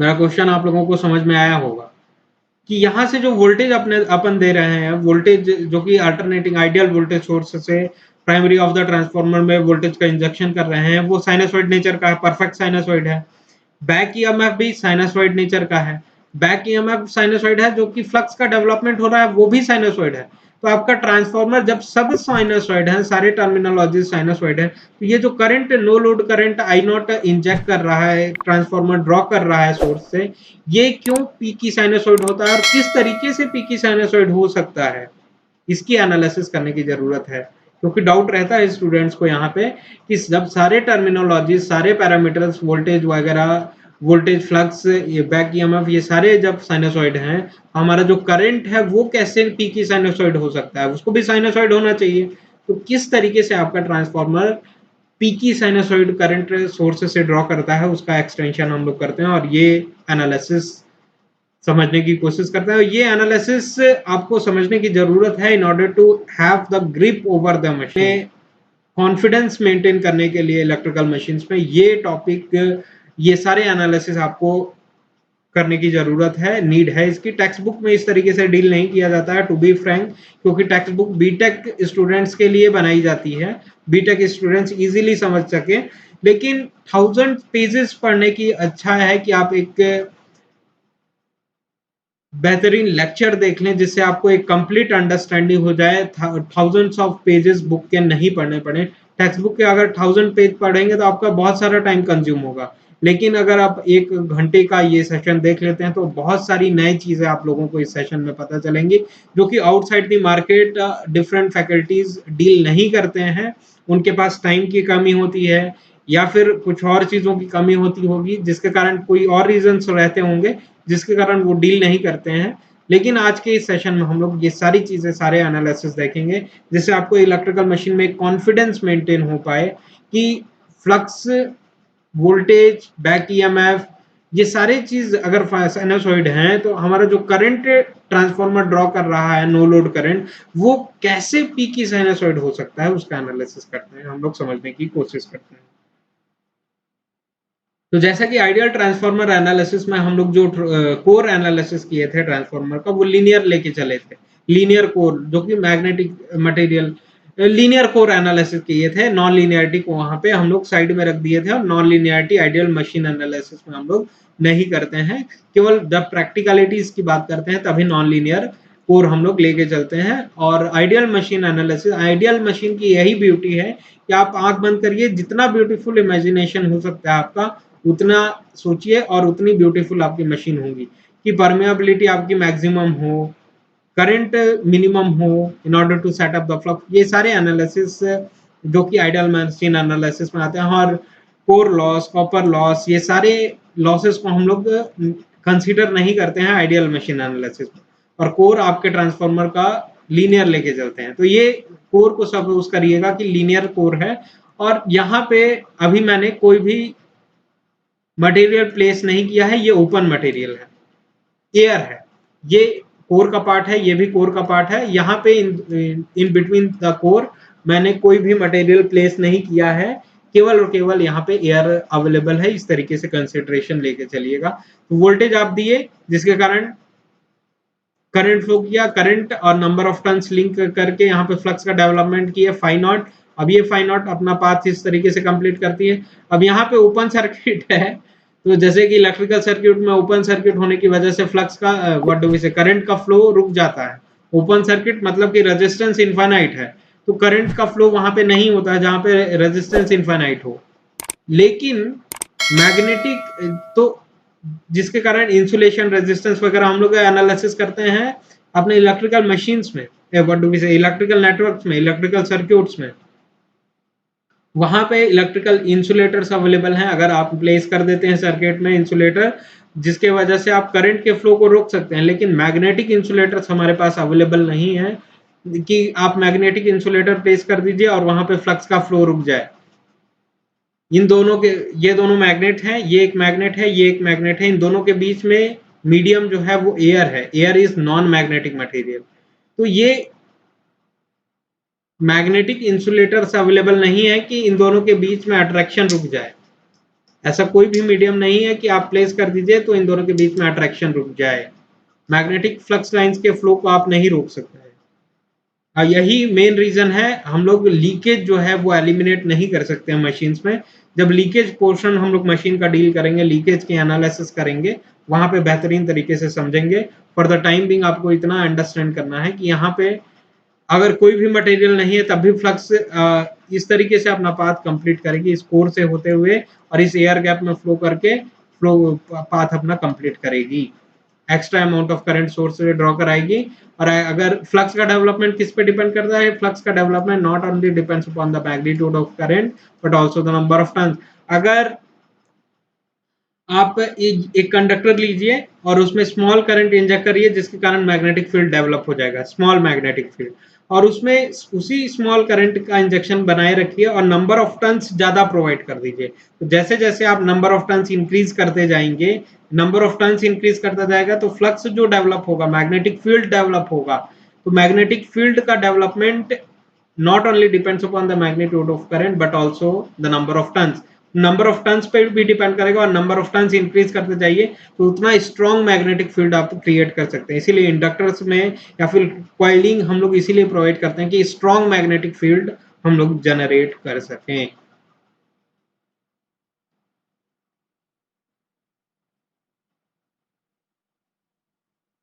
मेरा क्वेश्चन आप लोगों को समझ में आया होगा कि यहाँ से जो वोल्टेज अपन दे रहे हैं, वोल्टेज जो कि अल्टरनेटिंग आइडियल वोल्टेज सोर्स से प्राइमरी ऑफ द ट्रांसफार्मर में वोल्टेज का इंजेक्शन कर रहे हैं, वो साइनसॉइड नेचर का है, परफेक्ट साइनसॉइड है। बैक ईएमएफ भी साइनसॉइड नेचर का है। बैक ईएमएफ साइनसॉइड है, जो कि फ्लक्स का डेवलपमेंट हो रहा है, वो भी साइनसॉइड है। तो आपका ट्रांसफार्मर जब सब साइनसॉइड है, सारे टर्मिनोलॉजी साइनसॉइड है, तो ये जो current, no load current I naught inject कर रहा है, ट्रांसफार्मर ड्रॉ कर रहा है सोर्स से, ये क्यों पी की साइनसॉइड होता है और किस तरीके से पी की साइनसॉइड हो सकता है, इसकी एनालिसिस करने की जरूरत है। क्योंकि डाउट रहता है स्टूडेंट्स को यहाँ पे कि जब सारे टर्मिनोलॉजी, सारे पैरामीटर्स, वोल्टेज वगैरह, वोल्टेज, फ्लक्स, ये बैक ईएमएफ, ये सारे जब साइनसॉइड हैं, हमारा जो करंट है वो कैसे पी की साइनसॉइड हो सकता है, उसको भी साइनसॉइड होना चाहिए। तो किस तरीके से आपका ट्रांसफार्मर पी की साइनसॉइड करंट सोर्स से ड्रॉ करता है, उसका एक्सटेंशन हम लोग करते हैं और ये एनालिसिस समझने की कोशिश करते हैं। ये एनालिसिस आपको समझने की जरूरत है in order to have the grip over the machine, confidence maintain करने के लिए इलेक्ट्रिकल मशीन्स में ये टॉपिक, ये सारे एनालिसिस आपको करने की जरूरत है, नीड है इसकी। टेक्स्ट बुक में इस तरीके से डील नहीं किया जाता है, टू बी फ्रैंक, क्योंकि टेक्स्ट बुक बीटेक स्टूडेंट्स के लिए बनाई जाती है, बीटेक स्टूडेंट्स इजीली समझ सके। लेकिन 1000 पेजेस पढ़ने की अच्छा है कि आप एक बेहतरीन लेक्चर देख लें, जिससे आपको एक कंप्लीट अंडरस्टैंडिंग हो जाए, थाउजेंड्स ऑफ पेजेस बुक के नहीं पढ़ने पड़े। टेक्स्ट बुक के अगर 1000 पेज पढ़ेंगे तो आपका बहुत सारा टाइम कंज्यूम होगा, लेकिन अगर आप 1 घंटे का ये सेशन देख लेते हैं तो बहुत सारी नई चीजें आप लोगों को इस सेशन में पता चलेंगी, जो कि outside the market different faculties deal नहीं करते हैं। उनके पास टाइम की कमी होती है या फिर कुछ और चीजों की कमी होती होगी, जिसके कारण कोई और रीजंस रहते होंगे जिसके कारण वो डील नहीं करते हैं। लेकिन आज के इस सेशन में हम लोग ये सारी चीजें, सारे एनालिसिस देखेंगे, जिससे आपको इलेक्ट्रिकल मशीन में कॉन्फिडेंस मेंटेन हो पाए कि फ्लक्स, वोल्टेज, बैक ईएमएफ, ये सारे चीज अगर साइनसॉइड हैं तो हमारा जो करंट ट्रांसफार्मर ड्रॉ कर रहा है, नो लोड करंट, वो कैसे पी की साइनसॉइड हो सकता है, उसका एनालिसिस करते हैं, हम लोग समझने की कोशिश करते हैं। तो जैसा कि आइडियल ट्रांसफार्मर एनालिसिस में हम लोग जो कोर एनालिसिस किए थे ट्रांसफार्मर का, वो लीनियर लेके चले थे, लीनियर कोर, जो कि magnetic material, linear core analysis किए थे। नॉन लीनियरिटी को वहां पे हम लोग साइड में रख दिए थे और non linearity ideal machine analysis में हम लोग नहीं करते हैं, केवल जब प्रैक्टिकलिटीज की बात करते हैं तभी नॉन लीनियर कोर हम लोग लेके चलते हैं। और ideal machine analysis, ideal machine की यही ब्यूटी है कि आप आंख बंद करिए, जितना ब्यूटीफुल इमेजिनेशन हो सकता है आपका, उतना सोचिए और उतनी ब्यूटीफुल आपकी मशीन होगी कि परमेबिलिटी आपकी मैक्सिमम हो, करंट मिनिमम हो, in order to set up the flux. ये सारे एनालिसिस जो कि आइडियल मशीन एनालिसिस में आते हैं। और कोर लॉस, कॉपर लॉस, ये सारे लॉसेस को हम लोग कंसीडर नहीं करते हैं आइडियल मशीन एनालिसिस में, और कोर आपके ट्रांसफार्मर का लीनियर लेके चलते हैं। तो ये कोर को सपोज करिएगा कि लीनियर कोर है, और यहाँ पे अभी मैंने कोई भी मटेरियल प्लेस नहीं किया है, ये ओपन मटेरियल है, एयर है, ये कोर का पार्ट है, ये भी कोर का पार्ट है। यहाँ पे इन बिटवीन द कोर मैंने कोई भी मटेरियल प्लेस नहीं किया है, केवल और केवल यहाँ पे एयर अवेलेबल है। इस तरीके से कंसिडरेशन लेके चलिएगा। तो वोल्टेज आप दिए, जिसके कारण करंट फ्लो किया, करंट और नंबर ऑफ टर्न्स लिंक करके यहाँ पे फ्लक्स का डेवलपमेंट किया, फाई नॉट। अब ये फाई नॉट अपना पाथ इस तरीके से कंप्लीट करती है। अब यहाँ पे ओपन सर्किट है, तो जैसे कि इलेक्ट्रिकल सर्किट में ओपन सर्किट होने की वजह से फ्लक्स का व्हाट डू वी से, करंट का फ्लो रुक जाता है। ओपन सर्किट मतलब कि रेजिस्टेंस इनफाइनाइट है, तो करंट का फ्लो वहां पे नहीं होता है जहां पे रेजिस्टेंस इनफाइनाइट हो। लेकिन मैग्नेटिक, तो जिसके कारण इंसुलेशन, रेजिस्टेंस वगैरह हम लोग एनालिसिस करते हैं अपने इलेक्ट्रिकल मशीन्स में, व्हाट डू वी से, इलेक्ट्रिकल नेटवर्क्स में, इलेक्ट्रिकल सर्किट्स में। वहां पे इलेक्ट्रिकल इंसुलेटर्स अवेलेबल हैं। अगर आप प्लेस कर देते हैं सर्किट में इंसुलेटर, जिसके वजह से आप करंट के फ्लो को रोक सकते हैं, लेकिन मैग्नेटिक इंसुलेटर्स हमारे पास अवेलेबल नहीं है कि आप मैग्नेटिक इंसुलेटर प्लेस कर दीजिए और वहां पे फ्लक्स का फ्लो रुक जाए। इन दोनों के, ये दोनों मैग्नेट हैं, ये एक मैग्नेट है, ये एक मैग्नेट है, इन दोनों के बीच में मीडियम जो है वो एयर है। Air is non magnetic material. तो ये मैग्नेटिक इंसुलेटर्स अवेलेबल नहीं है कि इन दोनों के बीच में अट्रैक्शन रुक जाए। ऐसा कोई भी मीडियम नहीं है कि आप प्लेस कर दीजिए तो इन दोनों के बीच में अट्रैक्शन रुक जाए। मैग्नेटिक फ्लक्स लाइंस के फ्लो को आप नहीं रोक सकते हैं। यही मेन रीजन है, हम लोग लीकेज जो है वो एलिमिनेट नहीं कर सकते हैं मशीन्स में। जब लीकेज पोर्शन हम लोग मशीन का डील करेंगे, लीकेज की एनालिसिस करेंगे, वहां पे बेहतरीन तरीके से समझेंगे। फॉर द टाइम बिंग आपको इतना अंडरस्टैंड करना है कि यहाँ पे अगर कोई भी मटेरियल नहीं है तब भी फ्लक्स इस तरीके से अपना पाथ कंप्लीट करेगी, इस कोर से होते हुए और इस एयर गैप में फ्लो करके फ्लो पाथ अपना कंप्लीट करेगी, extra amount of current source से ड्रॉ कराएगी। और अगर फ्लक्स का डेवलपमेंट किस पे डिपेंड करता है, फ्लक्स का development not only depends upon the magnitude of current but also the number of turns. अगर आप एक कंडक्टर लीजिए और उसमें स्मॉल करंट इंजेक्ट करिए जिसके कारण मैग्नेटिक फील्ड डेवलप हो जाएगा, स्मॉल मैग्नेटिक फील्ड, और उसमें उसी स्मॉल करंट का इंजेक्शन बनाए रखिए और नंबर ऑफ टर्न्स ज्यादा प्रोवाइड कर दीजिए। तो जैसे जैसे आप नंबर ऑफ टर्न्स इंक्रीज करते जाएंगे, नंबर ऑफ टर्न्स इंक्रीज करता जाएगा तो फ्लक्स जो डेवलप होगा, मैग्नेटिक फील्ड डेवलप होगा। तो मैग्नेटिक फील्ड का development not only depends upon the magnitude of current but also the number of turns। Number of turns पे भी डिपेंड करेगा और नंबर ऑफ टर्न्स इंक्रीज करते जाइए तो उतना स्ट्रॉन्ग मैग्नेटिक फील्ड आप क्रिएट कर सकते हैं। इसीलिए इंडक्टर्स में या फिर कॉइलिंग हम लोग इसीलिए प्रोवाइड करते हैं कि स्ट्रॉन्ग मैग्नेटिक फील्ड हम लोग जनरेट कर सकें।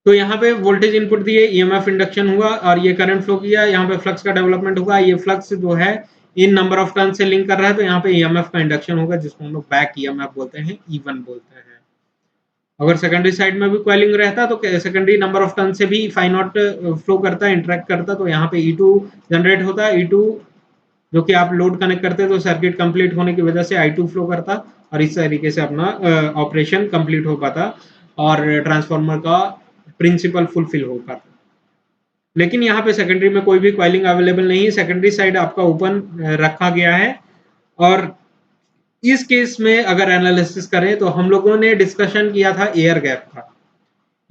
तो यहाँ पे वोल्टेज इनपुट दिए, ईएमएफ इंडक्शन हुआ और ये करंट फ्लो किया, यहाँ पे फ्लक्स का डेवलपमेंट हुआ। ये फ्लक्स जो है इन नंबर ऑफ टर्न से लिंक कर रहा है तो यहाँ पे ईएमएफ का इंडक्शन होगा जिसको हम लोग बैक ईएमएफ बोलते हैं, E1 बोलते हैं। अगर सेकेंडरी साइड में भी कॉइलिंग रहता तो सेकेंडरी नंबर ऑफ टर्न से भी फाई नॉट फ्लो करता, इंटरेक्ट करता, तो यहाँ पे E2 जनरेट होता। E2 जो कि आप लोड कनेक्ट करते तो सर्किट कंप्लीट होने की वजह से I2 फ्लो करता और इस तरीके से अपना ऑपरेशन कंप्लीट हो पाता और ट्रांसफार्मर का प्रिंसिपल फुलफिल हो पाता। लेकिन यहाँ पे सेकेंडरी में कोई भी कॉइलिंग अवेलेबल नहीं है, सेकेंडरी साइड आपका ओपन रखा गया है। और इस केस में अगर एनालिसिस करें तो हम लोगों ने डिस्कशन किया था एयर गैप का।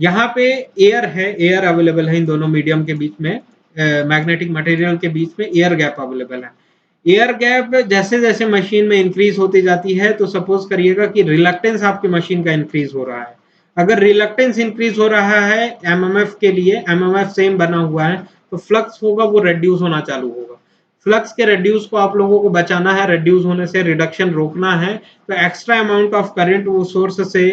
यहाँ पे एयर है, एयर अवेलेबल है इन दोनों मीडियम के बीच में, मैग्नेटिक मटेरियल के बीच में एयर गैप अवेलेबल है। एयर गैप जैसे जैसे मशीन में इंक्रीज होती जाती है तो सपोज करिएगा कि रिलक्टेंस आपकी मशीन का इंक्रीज हो रहा है। अगर रिलक्टेंस इंक्रीज हो रहा है एमएमएफ के लिए, एमएमएफ सेम बना हुआ है, तो फ्लक्स होगा वो रेड्यूस होना चालू होगा। फ्लक्स के रेड्यूस को आप लोगों को बचाना है, रेड्यूस होने से रिडक्शन रोकना है, तो एक्स्ट्रा अमाउंट ऑफ करंट वो सोर्स से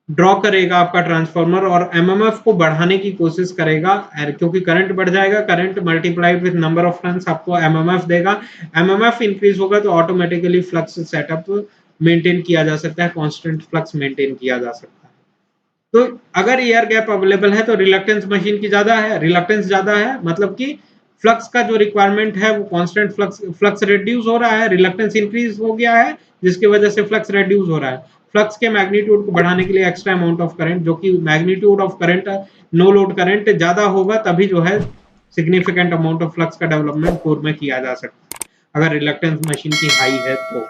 ड्रॉ करेगा आपका ट्रांसफार्मर और एमएमएफ को बढ़ाने की कोशिश करेगा, क्योंकि करंट बढ़ जाएगा, current multiplied with number of turns आपको एमएमएफ देगा। एमएमएफ इंक्रीज होगा तो ऑटोमेटिकली फ्लक्स सेटअप मेंटेन किया जा सकता है, कांस्टेंट फ्लक्स मेंटेन किया जा सकता है। तो अगर एयर गैप अवेलेबल है तो रिलक्टेंस मशीन की ज्यादा है, रिलक्टेंस ज्यादा है मतलब कि फ्लक्स का जो रिक्वायरमेंट है वो कांस्टेंट फ्लक्स रिड्यूस हो रहा है, रिलक्टेंस इंक्रीज हो गया है जिसकी वजह से फ्लक्स रिड्यूस हो रहा है। फ्लक्स के मैग्नीट्यूड को बढ़ाने के लिए एक्स्ट्रा अमाउंट ऑफ करंट, जो कि magnitude of current no load current ज्यादा होगा तभी जो है सिग्निफिकेंट अमाउंट ऑफ फ्लक्स का डेवलपमेंट कोर में किया जा सकता है अगर रिलक्टेंस मशीन की हाई है तो।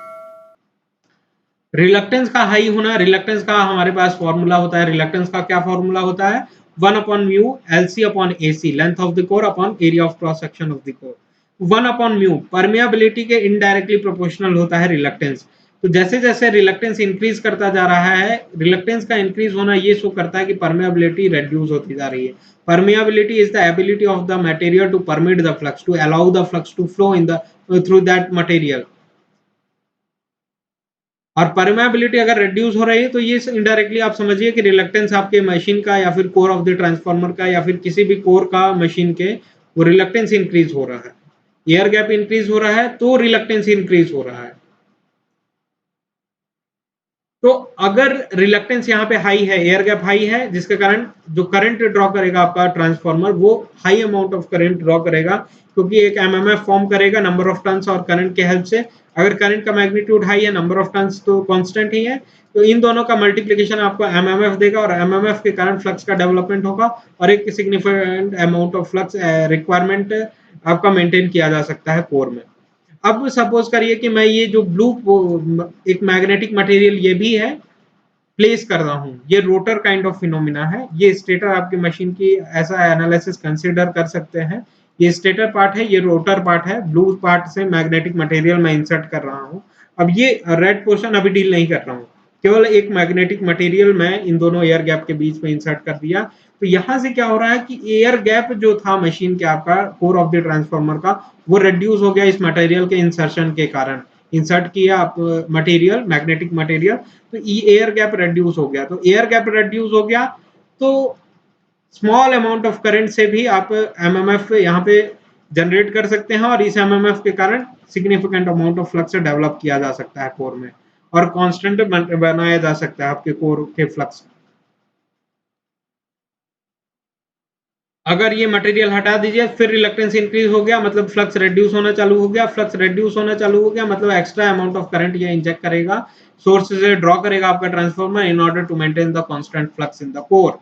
रिलक्टेंस का हाई होना, रिलक्टेंस का हमारे पास फॉर्मूला होता है, रिलक्टेंस का क्या फॉर्मूला होता है, 1 upon mu LC upon AC, length of the core upon area of cross section of the core. 1 upon mu permeability के इनडायरेक्टली प्रोपोर्शनल होता है रिलक्टेंस। तो जैसे जैसे रिलक्टेंस इंक्रीज करता जा रहा है, रिलक्टेंस का इंक्रीज होना ये शो करता है कि परमियाबिलिटी रेड्यूस होती जा रही है। Permeability is the ability of the material to permit the flux, to allow the flux to flow in the through that material. और परमेबिलिटी अगर रिड्यूस हो रही है तो ये इनडायरेक्टली आप समझिए कि रिलक्टेंस आपके मशीन का या फिर कोर ऑफ द ट्रांसफार्मर का या फिर किसी भी कोर का मशीन के वो रिलक्टेंस इंक्रीज हो रहा है। एयर गैप इंक्रीज हो रहा है तो रिलक्टेंस इंक्रीज हो रहा है। तो अगर रिलक्टेंस यहाँ पे हाई है, एयर गैप हाई है, जिसके कारण जो करंट ड्रॉ करेगा आपका ट्रांसफार्मर वो high amount of current draw करेगा, क्योंकि एक एमएमएफ फॉर्म करेगा नंबर ऑफ टर्न्स और करंट के हेल्प से। अगर करंट का मैग्नीट्यूड हाई है, नंबर ऑफ टर्न्स तो कांस्टेंट ही है, तो इन दोनों का मल्टीप्लिकेशन आपको एमएमएफ देगा और एमएमएफ के कारण फ्लक्स का डेवलपमेंट होगा और एक significant amount of flux requirement आपका मेंटेन किया जा सकता है कोर में। अब सपोज करिए कि मैं ये जो ब्लू एक मैग्नेटिक मटेरियल ये भी है प्लेस कर रहा हूं, ये रोटर काइंड ऑफ फिनोमिना है, ये स्टेटर आपकी मशीन की ऐसा एनालिसिस कंसीडर कर सकते हैं। ये स्टेटर पार्ट है, ये रोटर पार्ट है, ब्लू पार्ट से मैग्नेटिक मटेरियल मैं इंसर्ट कर रहा हूं। अब ये रेड पोर्शन अभी डील नहीं कर रहा हूँ, केवल एक मैग्नेटिक मटेरियल मैं इन दोनों एयर गैप के बीच में इंसर्ट कर दिया। तो यहाँ से क्या हो रहा है कि एयर गैप जो था मशीन के आपका कोर ऑफ द ट्रांसफार्मर का, वो रिड्यूस हो गया इस मटेरियल के इंसर्शन के कारण। इंसर्ट किया आप मटेरियल, मैग्नेटिक मटेरियल, तो एयर गैप रिड्यूस हो गया। तो एयर गैप रिड्यूस हो गया तो स्मॉल अमाउंट ऑफ करंट से भी आप एमएमएफ यहाँ पे जनरेट कर सकते हैं, और इस एमएमएफ के कारण significant amount of flux develop किया जा सकता है कोर में, और कांस्टेंट बनाया जा सकता है आपके कोर के फ्लक्स। अगर ये मटेरियल हटा दीजिए, फिर रिलक्टेंस इंक्रीज हो गया, मतलब फ्लक्स रिड्यूस होना चालू हो गया। फ्लक्स रिड्यूस होना चालू हो गया मतलब एक्स्ट्रा अमाउंट ऑफ करंट ये इंजेक्ट करेगा, सोर्स से ड्रॉ करेगा आपका transformer in order to maintain the constant flux in the core,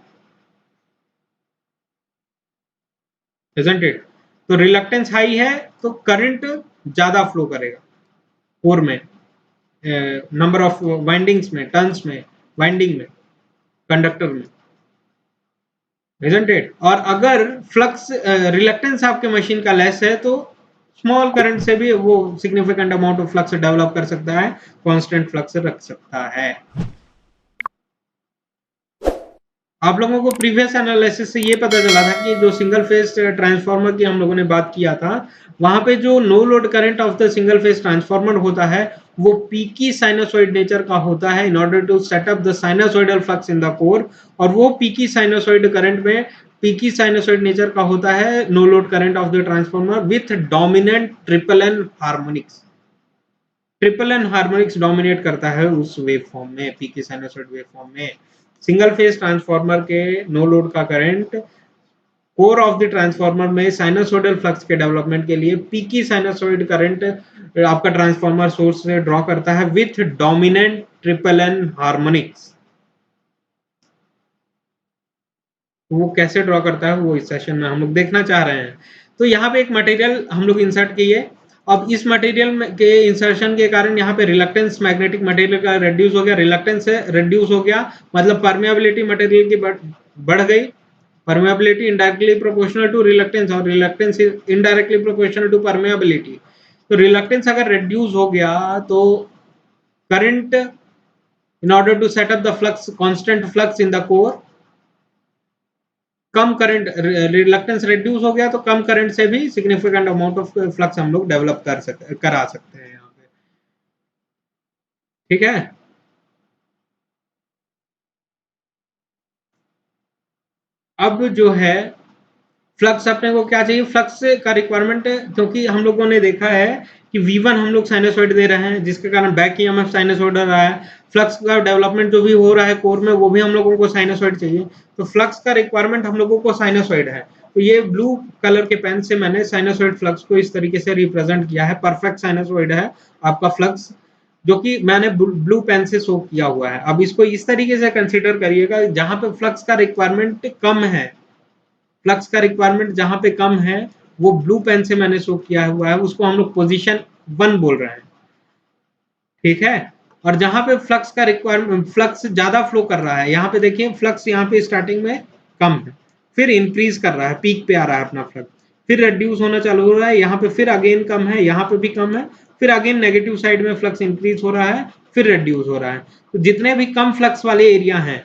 isn't it? तो रिलक्टेंस हाई है तो करंट ज्यादा फ्लो करेगा कोर में, नंबर ऑफ वाइंडिंग्स में, टर्न्स में, वाइंडिंग में, कंडक्टर में, इजंट इट? और अगर फ्लक्स रिलक्टेंस आपके मशीन का लेस है तो स्मॉल करंट से भी वो significant amount of flux develop कर सकता है, कांस्टेंट फ्लक्स रख सकता है। आप लोगों को प्रीवियस एनालिसिस से ये पता चला था कि जो सिंगल फेज ट्रांसफार्मर की हम लोगों ने बात किया था, वहां पे जो no load current of the single phase transformer होता है वो पीकी साइनसॉइड नेचर का होता है in order to set up the sinusoidal flux in the core. और वो पीकी साइनसॉइड करंट में पीकी साइनसॉइड नेचर का होता है no load current of the transformer with dominant triple N harmonics. Triple N harmonics dominate करता है उस waveform में, पीकी साइनसॉइड वेव फॉर्म में। सिंगल फेज ट्रांसफार्मर के नो लोड का current core of the transformer में sinusoidal flux के development के लिए पीकी साइनसोइड करंट आपका ट्रांसफार्मर सोर्स से ड्रॉ करता है with dominant triple N harmonics. वो कैसे ड्रॉ करता है वो इस सेशन में हम लोग देखना चाह रहे हैं। तो यहाँ पे एक मटेरियल हम लोग इंसर्ट किए। अब इस मटेरियल के इंसर्शन के कारण यहाँ पे रिलक्टेंस मैग्नेटिक मटेरियल का रिड्यूस हो गया, रिलक्टेंस से रिड्यूस हो गया मतलब परमेबिलिटी मटेरियल की बढ़ गई। Permeability indirectly proportional to reluctance, और reluctance indirectly proportional to permeability. तो रिलक्टेंस अगर रिड्यूस हो गया तो current in order to set up the flux, constant flux in the core, कम करंट, रिलक्टेंस रिड्यूस हो गया तो कम करंट से भी सिग्निफिकेंट अमाउंट ऑफ फ्लक्स हम लोग डेवलप करा सकते हैं यहाँ पे, ठीक है। अब जो है फ्लक्स अपने को क्या चाहिए, फ्लक्स का रिक्वायरमेंट, क्योंकि हम लोगों ने देखा है कि V1 हम लोग साइनसॉइड दे रहे हैं जिसके कारण बैक ईएमएफ साइनसॉइड आ रहा है। फ्लक्स का डेवलपमेंट जो भी हो रहा है कोर में वो भी हम लोगों को साइनसॉइड चाहिए, तो फ्लक्स का रिक्वायरमेंट हम लोगों को साइनसॉइड है। तो ये ब्लू कलर के पेन से मैंने साइनसॉइड फ्लक्स को इस तरीके से रिप्रेजेंट किया है। परफेक्ट साइनसॉइड है आपका फ्लक्स, जो कि मैंने ब्लू पेन से शो किया हुआ है। अब इसको इस तरीके से कंसीडर करिएगा, जहां पे फ्लक्स का रिक्वायरमेंट कम है, फ्लक्स का रिक्वायरमेंट जहां पे कम है वो ब्लू पेन से मैंने शो किया हुआ है, उसको हम लोग पोजीशन 1 बोल रहे हैं, ठीक है। और जहां पे फ्लक्स का रिक्वायरमेंट, फ्लक्स ज्यादा फ्लो कर रहा है, यहाँ पे देखिए फ्लक्स यहाँ पे स्टार्टिंग में कम है, फिर इंक्रीज कर रहा है, पीक पे आ रहा है अपना फ्लक्स, फिर रिड्यूस होना चालू हो रहा है, यहाँ पे फिर अगेन कम है, यहाँ पे भी कम है, फिर अगेन नेगेटिव साइड में फ्लक्स इंक्रीज हो रहा है, फिर रिड्यूस हो रहा है। तो जितने भी कम फ्लक्स वाले एरिया हैं,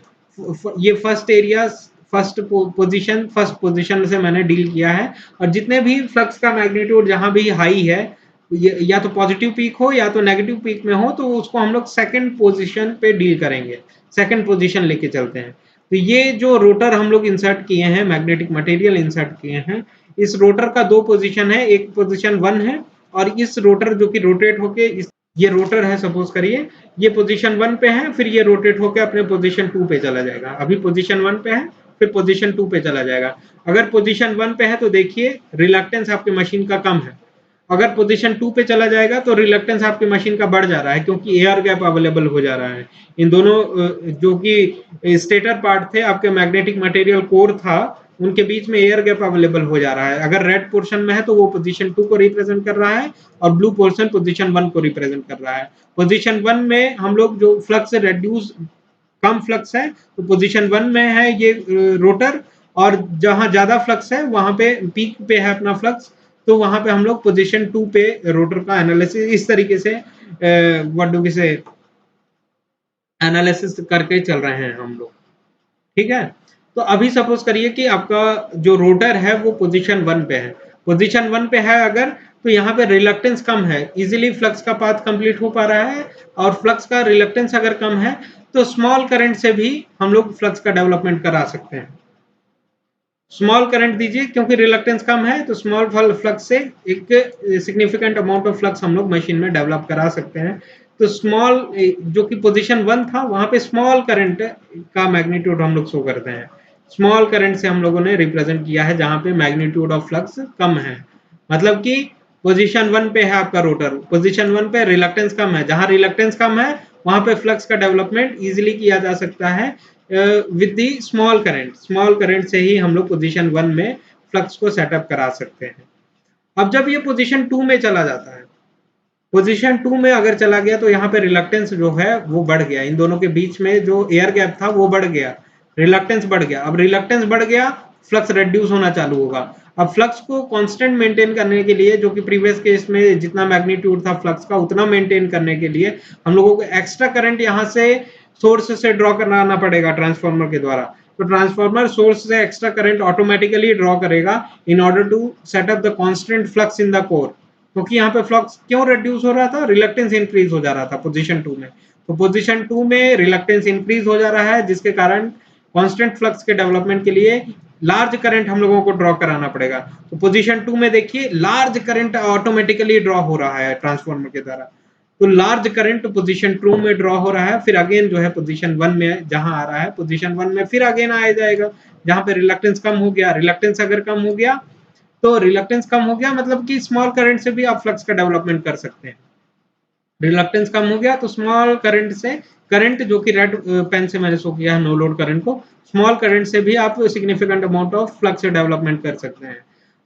ये फर्स्ट एरिया, फर्स्ट पोजीशन से मैंने डील किया है। और जितने भी फ्लक्स का मैग्नीट्यूड जहां भी हाई है, या तो पॉजिटिव पीक हो या तो नेगेटिव पीक में हो, तो उसको हम लोग सेकंड पोजीशन पे डील करेंगे, सेकंड पोजीशन लेके चलते हैं। तो ये जो रोटर हम लोग इंसर्ट किए हैं, मैग्नेटिक मटेरियल इंसर्ट किए हैं, इस रोटर का 2 पोजीशन है, एक पोजीशन 1 है, और इस रोटर जो कि रोटेट होके ये रोटर है सपोज करिए, ये पोजीशन 1 पे है, फिर ये रोटेट होकर अपने पोजीशन 2 पे चला जाएगा। अभी पोजीशन 1 पे है, फिर पोजीशन 2 पे चला जाएगा। अगर पोजीशन 1 पे है तो देखिए रिलक्टेंस आपकी मशीन का कम है, अगर पोजीशन 2 पे चला जाएगा तो रिलक्टेंस आपकी मशीन का बढ़ जा रहा है, क्योंकि एयर गैप अवेलेबल हो जा रहा है। इन दोनों जो कि स्टेटर पार्ट थे आपके, मैग्नेटिक मटेरियल कोर था, उनके बीच में एयर गैप अवेलेबल हो जा रहा है। अगर रेड पोर्शन में है तो वो पोजीशन 2 को रिप्रेजेंट कर रहा है, और ब्लू पोर्शन पोजीशन 1 को रिप्रेजेंट कर रहा है। पोजीशन 1 में हम लोग जो फ्लक्स रिड्यूस, कम फ्लक्स है, तो पोजीशन 1 में है ये रोटर, और जहां ज्यादा फ्लक्स है वहां पे पीक पे है अपना फ्लक्स, तो वहां पे हम लोग पोजीशन 2 पे रोटर का एनालिसिस इस तरीके से व्हाट डू वी से एनालिसिस करके चल रहे हैं हम लोग। ठीक है, तो अभी सपोज करिए कि आपका जो रोटर है वो पोजीशन 1 पे है, पोजीशन 1 पे है अगर, तो यहाँ पे रिलक्टेंस कम है, इजीली फ्लक्स का पाथ कंप्लीट हो पा रहा है, और फ्लक्स का रिलक्टेंस अगर कम है तो स्मॉल करंट से भी हम लोग फ्लक्स का डेवलपमेंट करा सकते हैं। स्मॉल करंट दीजिए, क्योंकि रिलक्टेंस कम है तो स्मॉल फ्लक्स से एक सिग्निफिकेंट अमाउंट ऑफ फ्लक्स हम लोग मशीन में डेवलप करा सकते हैं। तो स्मॉल जो कि पोजीशन 1 था वहां पे स्मॉल करंट का मैग्नीट्यूड हम लोग शो करते हैं, स्मॉल करंट से हम लोगों ने रिप्रेजेंट किया है जहां पे मैग्नीट्यूड ऑफ फ्लक्स कम है, मतलब कि पोजीशन 1 पे है आपका रोटर, पोजीशन 1 पे रिलक्टेंस कम है, जहां रिलक्टेंस कम है वहां पे फ्लक्स का डेवलपमेंट इजीली किया जा सकता है with the small current, small current से ही हम लोग पोजीशन 1 में फ्लक्स को सेटअप करा सकते हैं। अब जब ये पोजीशन 2 में चला जाता है, पोजीशन 2 में अगर चला गया तो यहाँ पे रिलक्टेंस जो है वो बढ़ गया, इन दोनों के बीच में जो एयर गैप था वो बढ़ गया, रिलक्टेंस बढ़ गया। अब रिलक्टेंस बढ़ गया, फ्लक्स रिड्यूस होना चालू होगा। अब फ्लक्स को कांस्टेंट मेंटेन करने के लिए, जो कि प्रीवियस केस में जितना मैग्नीट्यूड था फ्लक्स का उतना मेंटेन करने के लिए हम लोगों को एक्स्ट्रा करंट यहाँ से सोर्स से ड्रॉ कराना पड़ेगा ट्रांसफार्मर के द्वारा। तो ट्रांसफार्मर सोर्स से एक्स्ट्रा करंट ऑटोमेटिकली ड्रॉ करेगा in order to set up the constant flux in the core, क्योंकि यहाँ पे फ्लक्स क्यों रिड्यूस हो रहा था, रिलक्टेंस इंक्रीज हो जा रहा था पोजीशन 2 में। तो पोजीशन 2 में रिलक्टेंस इंक्रीज हो जा रहा है, जिसके कारण कांस्टेंट फ्लक्स के डेवलपमेंट के लिए लार्ज करंट हम लोगों को ड्रॉ कराना पड़ेगा। तो पोजीशन 2 में देखिए लार्ज करंट ऑटोमेटिकली ड्रॉ हो रहा है ट्रांसफार्मर के द्वारा, तो लार्ज करंट पोजीशन 2 में ड्रॉ हो रहा है, फिर अगेन जो है पोजीशन 1 में जहां आ रहा है, पोजीशन 1 में फिर अगेन आ जाएगा जहां पे रिलक्टेंस कम हो गया। रिलक्टेंस अगर कम हो गया तो रिलक्टेंस कम हो गया मतलब कि स्मॉल करंट से भी आप फ्लक्स का डेवलपमेंट कर सकते हैं। रिलक्टेंस कम हो गया तो स्मॉल करंट से, करंट जो कि रेड पेन से मैंने शो किया है नो लोड करंट को, स्मॉल करंट से भी आप सिग्निफिकेंट अमाउंट ऑफ फ्लक्स से डेवलपमेंट कर सकते हैं।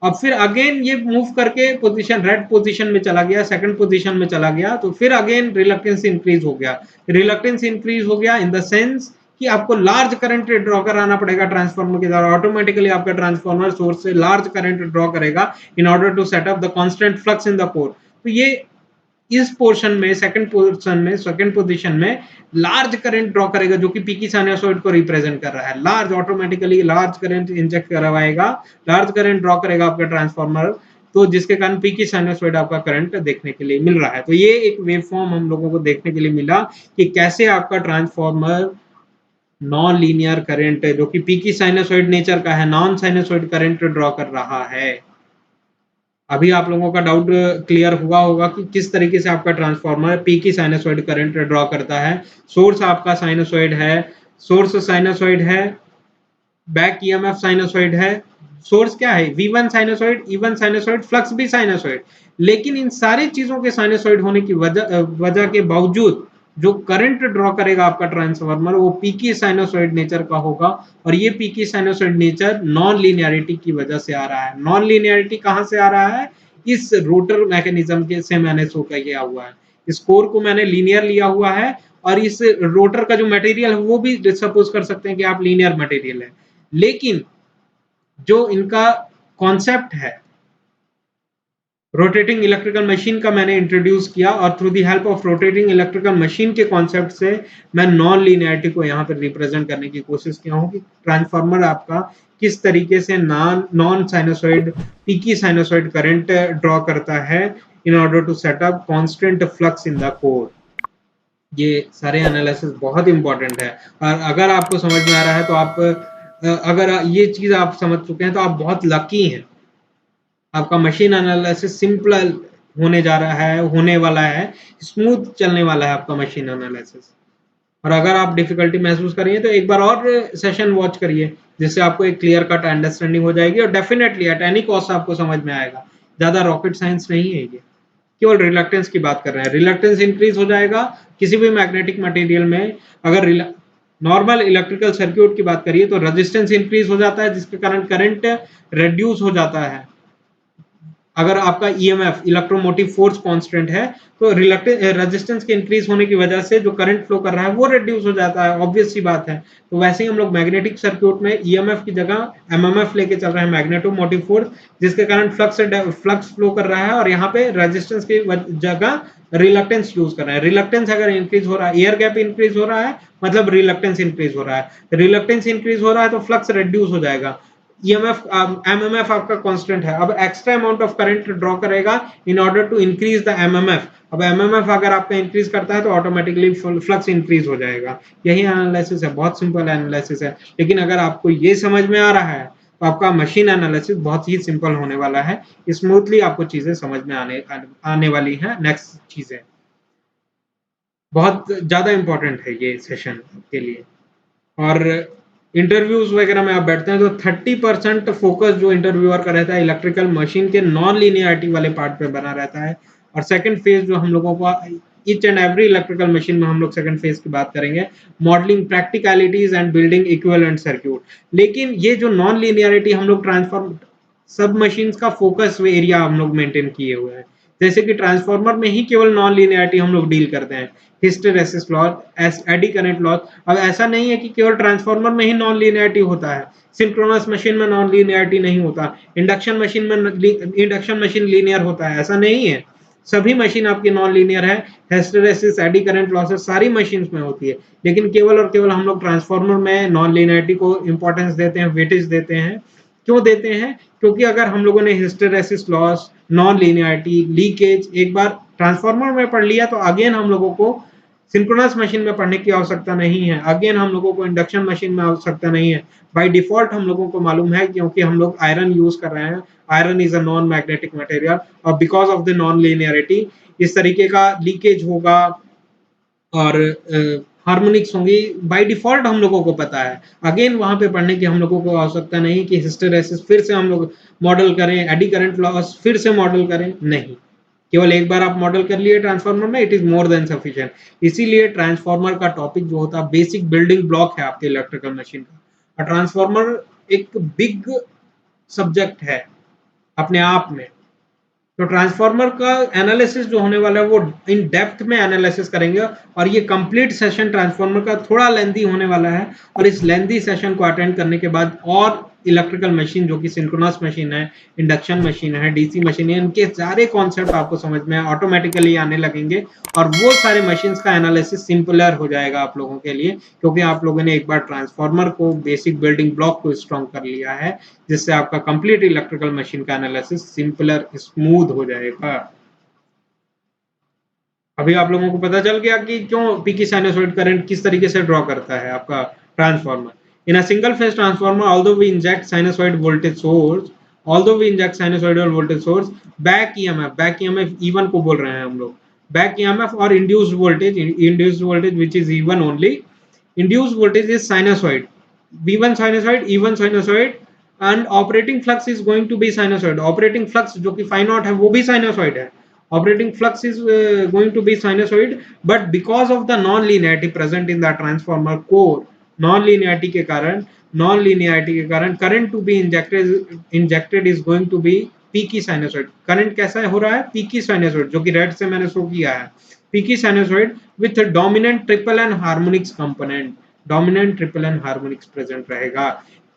अब फिर अगेन ये मूव करके पोजीशन रेड पोजीशन में चला गया, सेकंड पोजीशन में चला गया, तो फिर अगेन रिलक्टेंस इंक्रीज हो गया। रिलक्टेंस इंक्रीज हो गया इन द सेंस कि आपको लार्ज करंट ड्रॉ कराना पड़ेगा ट्रांसफार्मर के द्वारा, ऑटोमेटिकली आपका ट्रांसफार्मर सोर्स से लार्ज करंट ड्रॉ करेगा in order to set up the constant flux in the core. तो ये इस पोर्शन में, सेकंड पोर्शन में, सेकंड पोजीशन में लार्ज करंट ड्रॉ करेगा जो कि पीकी साइनसॉइड को रिप्रेजेंट कर रहा है। Large automatically large current inject करवाएगा, लार्ज करंट ड्रॉ करेगा आपका ट्रांसफार्मर, तो जिसके कारण पीकी साइनसॉइड आपका करंट देखने के लिए मिल रहा है। तो ये एक वेव फॉर्म हम लोगों को देखने के लिए मिला कि कैसे आपका ट्रांसफार्मर नॉन लीनियर करंट जो कि पीकी साइनसॉइड नेचर का है, नॉन साइनसॉइड करंट ड्रॉ कर रहा है। अभी आप लोगों का डाउट क्लियर हुआ होगा कि किस तरीके से आपका transformer Peaky sinusoid current draw करता है। सोर्स आपका साइनसॉइड है, सोर्स साइनसॉइड है, बैक ईएमएफ साइनसॉइड है, सोर्स क्या है V1 sinusoid, E1 sinusoid, flux भी साइनसॉइड। लेकिन इन सारी चीजों के साइनसॉइड होने की वजह के बावजूद जो करंट ड्रॉ करेगा आपका ट्रांसफार्मर वो पीकी साइनसॉइड नेचर का होगा, और ये Peaky sinusoid nature non linearity की वजह से आ रहा है। नॉन लीनियरिटी कहां से आ रहा है, इस रोटर मैकेनिज्म के से मैंने शो किया हुआ है। इस कोर को मैंने लीनियर लिया हुआ है, और इस रोटर का जो मटेरियल है वो भी सपोज कर सकते हैं कि आप लीनियर मटेरियल है, लेकिन जो इनका कॉन्सेप्ट है रोटेटिंग इलेक्ट्रिकल मशीन का मैंने इंट्रोड्यूस किया, और through the help of rotating electrical machine के कॉन्सेप्ट से मैं नॉन लीनियरिटी को यहाँ पर रिप्रेजेंट करने की कोशिश किया हूँ कि ट्रांसफार्मर आपका किस तरीके से non sinusoid peaky sinusoid current draw करता है in order to set up constant flux in the core. ये सारे एनालिसिस बहुत इंपॉर्टेंट है, और अगर आपको समझ में आ रहा है तो आप अगर ये चीज आप समझ चुके हैं तो आप बहुत लकी हैं। आपका मशीन एनालिसिस सिंपल होने जा रहा है, होने वाला है, स्मूथ चलने वाला है आपका मशीन एनालिसिस। और अगर आप डिफिकल्टी महसूस करिए तो एक बार और सेशन वॉच करिए, जिससे आपको एक क्लियर कट अंडरस्टैंडिंग हो जाएगी, और डेफिनेटली एट एनी कॉस्ट आपको समझ में आएगा। ज्यादा रॉकेट साइंस नहीं है ये, केवल रिलक्टेंस की बात कर रहे हैं। रिलक्टेंस इंक्रीज हो जाएगा किसी भी मैग्नेटिक मटेरियल में। अगर नॉर्मल इलेक्ट्रिकल सर्क्यूट की बात करिए तो रेजिस्टेंस इंक्रीज हो जाता है, जिसके कारण करंट रिड्यूस हो जाता है। अगर आपका ईएमएफ इलेक्ट्रोमोटिव फोर्स कांस्टेंट है तो रेजिस्टेंस के इंक्रीज होने की वजह से जो करंट फ्लो कर रहा है वो रिड्यूस हो जाता है, ऑब्वियस सी बात है। तो वैसे ही हम लोग मैग्नेटिक सर्क्यूट में ईएमएफ की जगह एमएमएफ लेके चल रहे हैं, मैग्नेटोमोटिव फोर्स, जिसके कारण फ्लक्स फ्लो कर रहा है, और यहाँ पे रेजिस्टेंस की जगह रिलक्टेंस यूज कर रहे हैं। रिलक्टेंस अगर इंक्रीज हो रहा है, एयर गैप इंक्रीज हो रहा है, मतलब रिलक्टेंस इंक्रीज हो रहा है। रिलक्टेंस इंक्रीज हो रहा है तो फ्लक्स रिड्यूस हो जाएगा। ईएमएफ एमएमएफ आपका कांस्टेंट है, अब extra amount of current draw करेगा in order to increase the MMF. अब एमएमएफ अगर आपका इंक्रीज करता है तो ऑटोमेटिकली फ्लक्स इंक्रीज हो जाएगा। यही एनालिसिस है, बहुत सिंपल एनालिसिस है। लेकिन अगर आपको ये समझ में आ रहा है तो आपका मशीन एनालिसिस बहुत ही सिंपल होने वाला है, स्मूथली आपको चीजें समझ में आने वाली हैं। नेक्स्ट चीजें बहुत ज्यादा इंपॉर्टेंट है ये सेशन के लिए। और इंटरव्यूज वगैरह में आप बैठते हैं तो 30% फोकस जो इंटरव्यूअर का रहता है इलेक्ट्रिकल मशीन के नॉन लीनियरिटी वाले पार्ट पे बना रहता है। और सेकंड फेज जो हम लोगों को each and every electrical machine में हम लोग सेकंड फेज की बात करेंगे, modelling practicalities and building equivalent circuit. लेकिन ये जो नॉन लीनियरिटी हम लोग ट्रांसफॉर्म सब मशीन्स का फोकस एरिया हम लोग मेंटेन किए हुए हैं। जैसे कि ट्रांसफार्मर में ही केवल नॉन लीनियरिटी हम लोग डील करते हैं, hysteresis loss, eddy current loss. अब ऐसा नहीं है कि केवल ट्रांसफार्मर में ही नॉन लीनियरिटी होता है, सिंक्रोनस मशीन में नॉन लीनियरिटी नहीं होता, इंडक्शन मशीन लीनियर होता है, ऐसा नहीं है। सभी मशीन आपकी नॉन लीनियर है, हिस्टेरेसिस, एडी करंट लॉसेस सारी मशीन में होती है। लेकिन केवल और केवल हम लोग ट्रांसफार्मर में नॉन लीनियरिटी को इंपॉर्टेंस देते हैं, वेटेज देते हैं। क्यों देते हैं? क्योंकि अगर हम लोगों ने hysteresis loss, non linearity, leakage एक बार ट्रांसफार्मर में पढ़ लिया तो अगेन हम लोगों को सिंक्रोनस मशीन में पढ़ने की आवश्यकता नहीं है, अगेन हम लोगों को इंडक्शन मशीन में आवश्यकता नहीं है। बाय डिफॉल्ट हम लोगों को मालूम है, क्योंकि हम लोग आयरन यूज कर रहे हैं। Iron is a non magnetic material, और because of the non linearity इस तरीके का लीकेज होगा और हार्मोनिक्स होंगी, बाय डिफॉल्ट हम लोगों को पता है। अगेन वहां पे पढ़ने की हम लोगों को आवश्यकता नहीं कि हिस्टेरेसिस फिर से हम लोग मॉडल करें, एडी करंट लॉस फिर से मॉडल करें, नहीं। केवल एक बार आप मॉडल कर लिए ट्रांसफार्मर में, it is more than sufficient. इसीलिए ट्रांसफार्मर का टॉपिक जो होता है बेसिक बिल्डिंग ब्लॉक है आपके इलेक्ट्रिकल मशीन का। और ट्रांसफार्मर एक बिग सब्जेक्ट है अपने आप में। तो ट्रांसफार्मर का एनालिसिस जो होने वाला है वो इन डेप्थ में एनालिसिस करेंगे, और ये कंप्लीट सेशन ट्रांसफार्मर का थोड़ा लेंथी होने वाला है। और इस लेंथी सेशन को अटेंड करने के बाद और इलेक्ट्रिकल मशीन जो कि सिंक्रोनस मशीन है, इंडक्शन मशीन है, डीसी मशीन है, इनके सारे कॉन्सेप्ट आपको समझ में ऑटोमेटिकली आने लगेंगे, और वो सारे मशीन्स का एनालिसिस सिंपलर हो जाएगा आप लोगों के लिए, क्योंकि आप लोगों ने एक बार ट्रांसफार्मर को बेसिक बिल्डिंग ब्लॉक को स्ट्रॉन्ग कर लिया है, जिससे आपका कंप्लीट इलेक्ट्रिकल मशीन का एनालिसिस सिंपलर, स्मूथ हो जाएगा। अभी आप लोगों को पता चल गया कि क्यों पीकी साइनसॉइड करंट किस तरीके से ड्रॉ करता है आपका transformer. In a single phase transformer, although we inject sinusoid voltage source, back EMF E1 को बोल रहे हैं हम लोग, बैक ईएमएफ और induced voltage which is E1 only. Induced voltage is sinusoid, V1 sinusoid, E1 sinusoid, and operating flux is going to be sinusoid. Operating flux जो कि phi not है वो भी साइनसॉइड है। Operating flux is going to be sinusoid, but because of the non-linearity present in the transformer core, non-linearity के कारण current to be injected is going to be peaky sinusoid। current कैसा हो रहा है? peaky sinusoid, जो कि red से मैंने शो किया है, peaky sinusoid with dominant triple and harmonics component। dominant triple and harmonics present रहेगा।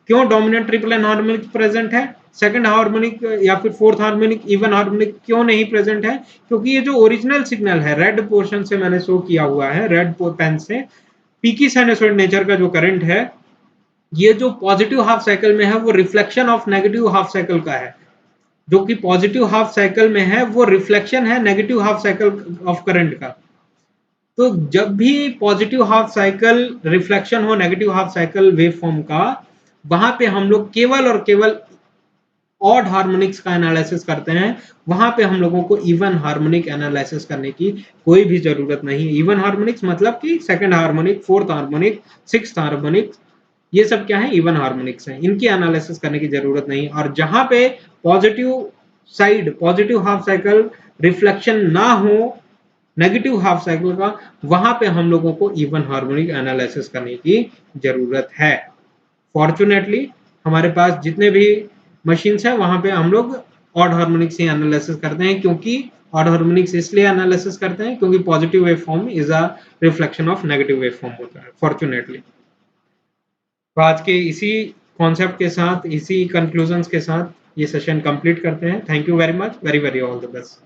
क्यों dominant triple and harmonic present है? सेकंड हार्मोनिक या फिर फोर्थ हार्मोनिक, इवन हार्मोनिक क्यों नहीं प्रेजेंट है? क्योंकि ये जो ओरिजिनल सिग्नल है, रेड पोर्शन से मैंने शो किया हुआ है, रेड पेन से, पीकी साइनसॉइड नेचर का जो करंट है, ये जो पॉजिटिव हाफ साइकिल में है वो reflection of negative half cycle का है। जो कि पॉजिटिव हाफ साइकिल में है वो रिफ्लेक्शन है negative half cycle of current का। तो जब भी पॉजिटिव हाफ साइकिल रिफ्लेक्शन हो negative half cycle wave form का, वहां पे हम लोग केवल और केवल ऑड हार्मोनिक्स का एनालिसिस करते हैं। वहां पे हम लोगों को इवन हार्मोनिक एनालिसिस करने की कोई भी जरूरत नहीं। इवन हार्मोनिक्स मतलब कि second harmonic, fourth harmonic, sixth harmonic, ये सब क्या है? इवन हार्मोनिक्स हैं। इनकी एनालिसिस करने की जरूरत नहीं। और जहां पे positive side, positive half cycle reflection ना हो नेगेटिव हाफ साइकिल का, वहां पे हम लोगों को इवन हार्मोनिक एनालिसिस करने की जरूरत है। फॉर्चुनेटली हमारे पास जितने भी मशीन्स हैं वहां पे हम लोग ऑड हार्मोनिक्स ही एनालिसिस करते हैं, क्योंकि ऑड हार्मोनिक्स इसलिए एनालिसिस करते हैं क्योंकि positive wave form is a reflection of negative wave form होता है फॉर्चुनेटली। तो आज के इसी कॉन्सेप्ट के साथ, इसी कंक्लूजन्स के साथ ये सेशन कंप्लीट करते हैं। Thank you very much, very very all the best.